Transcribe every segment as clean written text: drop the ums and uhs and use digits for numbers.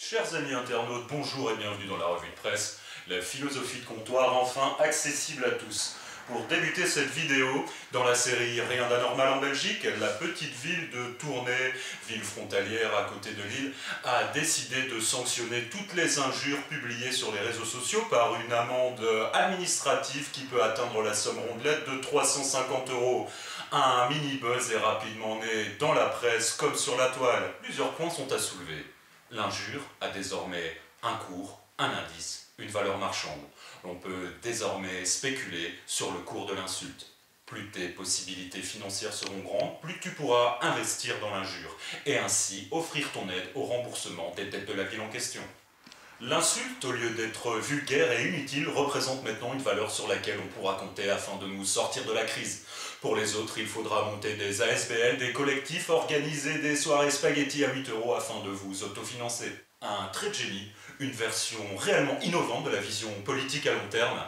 Chers amis internautes, bonjour et bienvenue dans la revue de presse, la philosophie de comptoir enfin accessible à tous. Pour débuter cette vidéo, dans la série Rien d'anormal en Belgique, la petite ville de Tournai, ville frontalière à côté de Lille, a décidé de sanctionner toutes les injures publiées sur les réseaux sociaux par une amende administrative qui peut atteindre la somme rondelette de 350 €. Un mini-buzz est rapidement né dans la presse comme sur la toile. Plusieurs points sont à soulever. L'injure a désormais un cours, un indice, une valeur marchande. On peut désormais spéculer sur le cours de l'insulte. Plus tes possibilités financières seront grandes, plus tu pourras investir dans l'injure et ainsi offrir ton aide au remboursement des dettes de la ville en question. L'insulte, au lieu d'être vulgaire et inutile, représente maintenant une valeur sur laquelle on pourra compter afin de nous sortir de la crise. Pour les autres, il faudra monter des ASBL, des collectifs, organiser des soirées spaghetti à 8 € afin de vous autofinancer. Un trait de génie, une version réellement innovante de la vision politique à long terme.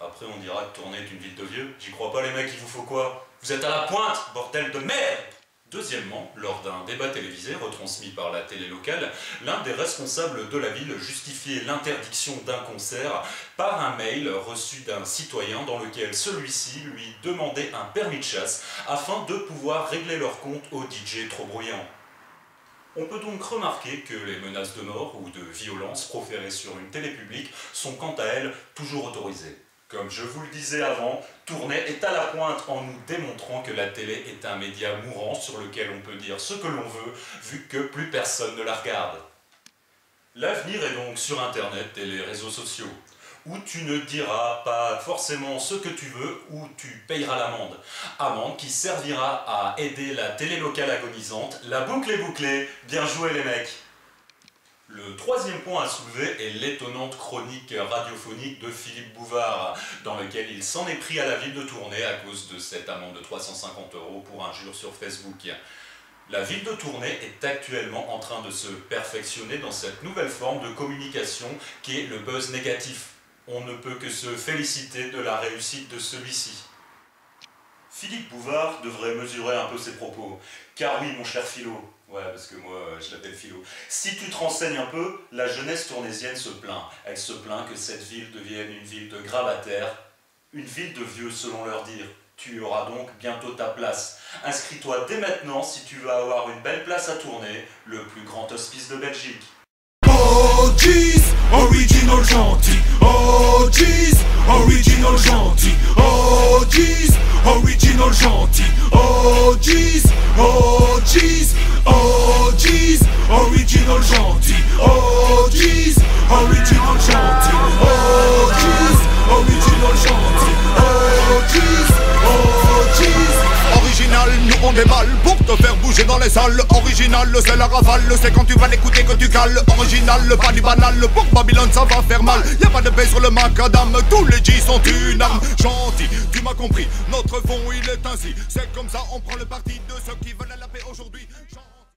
Après on dira que Tournai est une ville de vieux. J'y crois pas les mecs, il vous faut quoi? Vous êtes à la pointe, bordel de merde! Deuxièmement, lors d'un débat télévisé retransmis par la télé locale, l'un des responsables de la ville justifiait l'interdiction d'un concert par un mail reçu d'un citoyen dans lequel celui-ci lui demandait un permis de chasse afin de pouvoir régler leur compte au DJ trop bruyant. On peut donc remarquer que les menaces de mort ou de violence proférées sur une télé publique sont quant à elles toujours autorisées. Comme je vous le disais avant, Tournai est à la pointe en nous démontrant que la télé est un média mourant sur lequel on peut dire ce que l'on veut, vu que plus personne ne la regarde. L'avenir est donc sur Internet et les réseaux sociaux, où tu ne diras pas forcément ce que tu veux, ou tu payeras l'amende. Amende qui servira à aider la télé locale agonisante. La boucle est bouclée, bien joué les mecs! Le troisième point à soulever est l'étonnante chronique radiophonique de Philippe Bouvard, dans lequel il s'en est pris à la ville de Tournai à cause de cette amende de 350 € pour injure sur Facebook. La ville de Tournai est actuellement en train de se perfectionner dans cette nouvelle forme de communication qui est le buzz négatif. On ne peut que se féliciter de la réussite de celui-ci. Philippe Bouvard devrait mesurer un peu ses propos. Car oui, mon cher Philo, ouais, parce que moi, je l'appelle Philo. Si tu te renseignes un peu, la jeunesse tournaisienne se plaint. Elle se plaint que cette ville devienne une ville de grabataires, une ville de vieux selon leur dire. Tu auras donc bientôt ta place. Inscris-toi dès maintenant si tu veux avoir une belle place à Tournai, le plus grand hospice de Belgique. Oh jeez, original gentil. Oh jeez, original gentil. Oh jeez, original gentil. Oh jeez, oh jeez, oh jeez, original gentil. Oh jeez, original gentil. Oh jeez, original gentil. Oh jeez, oh jeez. Original, nous on déballe pour te faire bouger dans les salles. Original, c'est la rafale, c'est quand tu vas l'écouter que tu cales. Original, pas du banal, pour Babylone ça va faire mal. Y'a pas de paix sur le macadam, tous les G sont une arme. Gentil, tu m'as compris, notre fond il est ainsi. C'est comme ça, on prend le parti de ceux qui veulent la paix aujourd'hui.